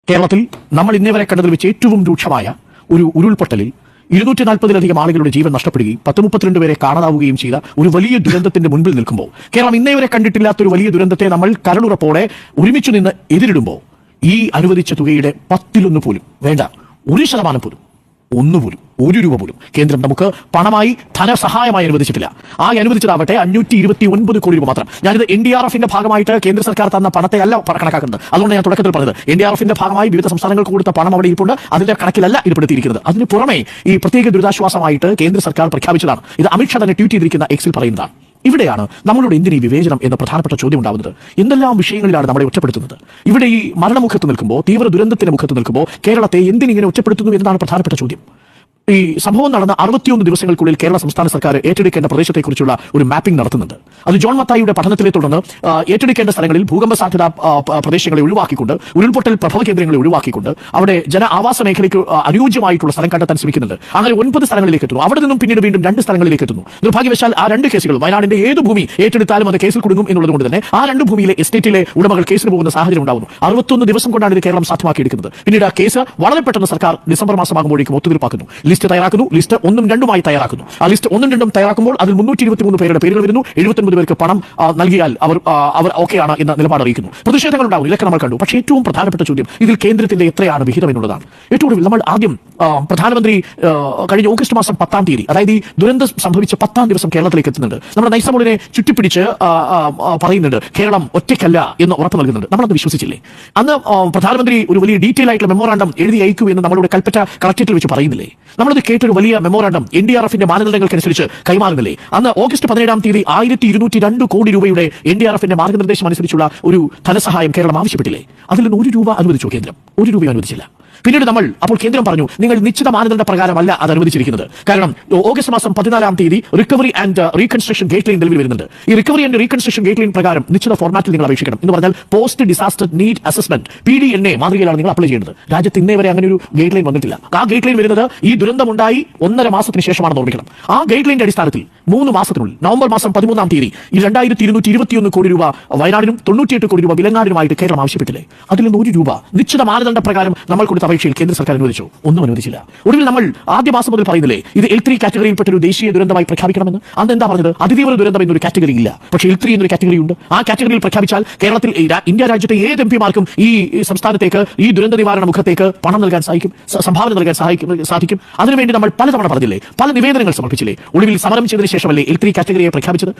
കേരളത്തിൽ നമ്മൾ ഇന്നേവരെ കണ്ടതിൽ വെച്ച് ഏറ്റവും രൂക്ഷമായ ഒരു ഉരുൾപൊട്ടലിൽ 240-ലധികം ആളുകളുടെ ജീവൻ നഷ്ടപ്പെടുകയും 10-32 പേരെ കാണാതാവുകയും ചെയ്ത ഒരു വലിയ ദുരന്തത്തിന്റെ മുൻപിൽ നിൽക്കുമ്പോൾ കേരളം ഇന്നേവരെ കണ്ടിട്ടില്ലാത്ത ഒരു വലിയ ദുരന്തത്തെ നമ്മൾ കരളുറപ്പോടെ ഒരുമിച്ച് നിന്ന് എതിരിടുമ്പോൾ ഈ അനുവദിച്ച തുകയുടെ 10% പോലും വേണ്ട, 1% പോലും, ഒന്നുപോലും, 1 രൂപ പോലും കേന്ദ്രം നമുക്ക് പണമായി ധനസഹായമായി അനുവദിച്ചിട്ടില്ല. ആ അനുവദിച്ചതാവട്ടെ 529 കോടി രൂപ മാത്രം. ഞാനിത് NDRFന്റെ ഭാഗമായിട്ട് കേന്ദ്ര സർക്കാർ തന്ന പണത്തെ അല്ല കണക്കാക്കുന്നത്. അതുകൊണ്ട് ഞാൻ തുടക്കത്തിൽ പറഞ്ഞത് NDRFന്റെ ഭാഗമായി വിവിധ സംസ്ഥാനങ്ങൾക്ക് കൊടുത്ത പണം അവിടെ ഇരിപ്പുണ്ട്, അതിന്റെ കണക്കിലല്ല ഇടപെടുത്തിയിരിക്കുന്നത്. അതിന് പുറമെ ഈ പ്രത്യേക ദുരിതാശ്വാസമായിട്ട് കേന്ദ്ര സർക്കാർ പ്രഖ്യാപിച്ചതാണ്. ഇത് അമിത്ഷാ തന്നെ ട്വീറ്റ് ചെയ്തിരിക്കുന്ന എക്സിൽ പറയുന്നതാണ്. ഇവിടെയാണ് നമ്മളോട് എന്തിനീ വിവേചനം എന്ന പ്രധാനപ്പെട്ട ചോദ്യം ഉണ്ടാവുന്നത്. എന്തെല്ലാം വിഷയങ്ങളിലാണ് നമ്മളെ ഒറ്റപ്പെടുത്തുന്നത്? ഇവിടെ ഈ മരണമുഖത്ത് നിൽക്കുമ്പോൾ, തീവ്ര ദുരന്തത്തിന്റെ മുഖത്ത് നിൽക്കുമ്പോൾ കേരളത്തെ എന്തിനിങ്ങനെ ഒറ്റപ്പെടുത്തുന്നു എന്നതാണ് പ്രധാനപ്പെട്ട ചോദ്യം. ഈ സംഭവം നടന്ന 61 ദിവസങ്ങൾക്കുള്ളിൽ കേരള സംസ്ഥാന സർക്കാർ ഏറ്റെടുക്കേണ്ട പ്രദേശത്തെക്കുറിച്ചുള്ള ഒരു മാപ്പിംഗ് നടത്തുന്നുണ്ട്. അത് ജോൺ മത്തായിയുടെ പഠനത്തിലെ തുടർന്ന് ഏറ്റെടുക്കേണ്ട സ്ഥലങ്ങളിൽ ഭൂകമ്പ സാധ്യതാ പ്രദേശങ്ങളെ ഒഴിവാക്കിക്കൊണ്ട്, ഉരുൾപൊട്ടൽ പ്രഭവ കേന്ദ്രങ്ങളെ ഒഴിവാക്കിക്കൊണ്ട് അവിടെ ജന ആവാസ മേഖലയ്ക്ക് അനുയോജ്യമായിട്ടുള്ള സ്ഥലം കണ്ടെത്താൻ ശ്രമിക്കുന്നുണ്ട്. അങ്ങനെ 9 സ്ഥലങ്ങളിലേക്ക് എത്തുന്നു. അവിടെ നിന്നും പിന്നീട് വീണ്ടും 2 സ്ഥലങ്ങളിലേക്ക് എത്തുന്നു. നിർഭാഗ്യവശാൽ ആ 2 കേസുകൾ, വയനാടിന്റെ ഏത് ഭൂമി ഏറ്റെടുത്താലും അത് കേസിൽ കുടുങ്ങും എന്നുള്ളത് കൊണ്ട് തന്നെ ആ 2 ഭൂമിയിലെ എസ്റ്റേറ്റിലെ ഉടമകൾ കേസിന് പോകുന്ന സാഹചര്യം ഉണ്ടാകുന്നു. 61 ദിവസം കൊണ്ടാണ് ഇത് കേരളം സാധ്യമാക്കിയെടുക്കുന്നത്. പിന്നീട് ആ കേസ് വളരെ പെട്ടെന്ന് സർക്കാർ ഡിസംബർ മാസമാകുമ്പോഴേക്കും ഒത്തുതീർപ്പാക്കുന്നു. ലിസ്റ്റ് തയ്യാറാക്കുന്നു. ലിസ്റ്റ് 1ഉം 2ഉമായി തയ്യാറാക്കുന്നു. ആ ലിസ്റ്റ് 1ഉം 2ഉം തയ്യാറാക്കുമ്പോൾ അതിൽ 323 പേരുടെ പേരുകൾ വരുന്നു. 79 പേർക്ക് പണം നൽകിയാൽ അവർ ഓക്കെയാണ് എന്ന നിലപാട് അറിയിക്കുന്നു. പ്രതിഷേധങ്ങൾ ഉണ്ടാവും, ഇതൊക്കെ നമ്മൾ കണ്ടു. പക്ഷേ ഏറ്റവും പ്രധാനപ്പെട്ട ചോദ്യം ഇതിൽ കേന്ദ്രത്തിന്റെ എത്രയാണ് വിഹിതം എന്നുള്ളതാണ്. ഏറ്റവും കൂടുതൽ നമ്മൾ ആദ്യം പ്രധാനമന്ത്രി കഴിഞ്ഞ ഓഗസ്റ്റ് മാസം 10-ാം തീയതി, അതായത് ഈ ദുരന്തം സംഭവിച്ച 10-ാം ദിവസം കേരളത്തിലേക്ക് എത്തുന്നുണ്ട്. നമ്മുടെ നൈസമോളിനെ ചുറ്റിപ്പിടിച്ച് പറയുന്നുണ്ട് കേരളം ഒറ്റയ്ക്കല്ല എന്ന് ഉറപ്പ് നൽകുന്നുണ്ട്. നമ്മളത് വിശ്വസിച്ചില്ലേ? അന്ന് പ്രധാനമന്ത്രി ഒരു വലിയ ഡീറ്റെയിൽ ആയിട്ടുള്ള മെമ്മോറാണ്ടം എഴുതി അയക്കൂ എന്ന് നമ്മളോട് കൽപ്പറ്റ കളക്ടറേറ്റിൽ വെച്ച് പറയുന്നില്ലേ? നമ്മളത് കേട്ടൊരു വലിയ മെമ്മോറാണ്ടം NDRFന്റെ മാനദണ്ഡങ്ങൾക്കനുസരിച്ച് കൈമാറുന്നില്ലേ? അന്ന് ഓഗസ്റ്റ് 17-ാം തീയതി 1202 കോടി രൂപയുടെ NDRFന്റെ മാർഗനിർദ്ദേശം അനുസരിച്ചുള്ള ഒരു ധനസഹായം കേരളം ആവശ്യപ്പെട്ടില്ലേ? അതിൽ നിന്ന് 1 രൂപ അനുവദിച്ചു കേന്ദ്രം? 1 രൂപ അനുവദിച്ചില്ല. പിന്നീട് അപ്പോൾ കേന്ദ്രം പറഞ്ഞു നിങ്ങൾ നിശ്ചിത മാനദണ്ഡ പ്രകാരമല്ല അത് അനുവദിച്ചിരിക്കുന്നത്. കാരണം ഓഗസ്റ്റ് മാസം 14-ാം തീയതി recovery and reconstruction gate line നിലവിൽ വരുന്നുണ്ട്. ഈ recovery and reconstruction gate line പ്രകാരം നിശ്ചിത ഫോർമാറ്റിൽ നിങ്ങൾ അപേക്ഷിക്കണം. എന്ന് പറഞ്ഞാൽ post disaster need assessment PDNA മാതൃകയിലാണ് നിങ്ങൾ അപ്ലൈ ചെയ്യേണ്ടത്. രാജ്യത്ത് ഇന്നേ വരെ അങ്ങനെ ഒരു ഗേറ്റ് ലൈൻ വന്നിട്ടില്ല. ആ ഗേറ്റ് ലൈൻ വരുന്നത് ഈ ദുരന്തമുണ്ടായി 1.5 മാസത്തിന് ശേഷമാണെന്ന് ഓർമ്മിക്കണം. ആ ഗേറ്റ് ലൈനിന്റെ അടിസ്ഥാനത്തിൽ 3 മാസത്തിനുള്ളിൽ നവംബർ മാസം 13-ാം തീയതി ഈ 2221 കോടി രൂപ വയനാടിനും 98 കോടി രൂപ വിലങ്ങാടിനുമായിട്ട് കേരളം ആവശ്യപ്പെട്ടില്ലേ? അതിൽ നിന്ന് 1 രൂപ നിശ്ചിത മാനദണ്ഡ പ്രകാരം നമ്മൾ കൊടുത്ത അപേക്ഷയിൽ കേന്ദ്ര സർക്കാർ അനുവദിച്ചു? ഒന്നും അനുവദിച്ചില്ല. ഒടുവിൽ നമ്മൾ ആദ്യ മാസം മുതൽ പറയുന്നില്ലേ ഇത് L3 കാറ്റഗറിയിൽപ്പെട്ട ഒരു ദേശീയ ദുരന്തമായി പ്രഖ്യാപിക്കണമെന്ന്? അന്ന് എന്താ പറഞ്ഞത്? അതിതീവ്ര ദുരന്തം എന്നൊരു കാറ്റഗറി ഇല്ല, പക്ഷേ L3 എന്നൊരു കാറ്റഗറി ഉണ്ട്. ആ കാറ്റഗറിയിൽ പ്രഖ്യാപിച്ചാൽ കേരളത്തിൽ ഇന്ത്യ രാജ്യത്തെ ഏത് MP-മാർക്കും ഈ സംസ്ഥാനത്തേക്ക്, ഈ ദുരന്ത നിവാരണ മുഖത്തേക്ക് പണം നൽകാൻ സാധിക്കും, സംഭാവന നൽകാൻ സാധിക്കും. അതിനുവേണ്ടി നമ്മൾ പലതവണ പറഞ്ഞില്ലേ, പല നിവേദനങ്ങൾ സമർപ്പിച്ചില്ലേ? ഒടുവിൽ സമരം ചെയ്തതിനു ശേഷമല്ലേ L3 കാറ്റഗറിയെ പ്രഖ്യാപിച്ചത്?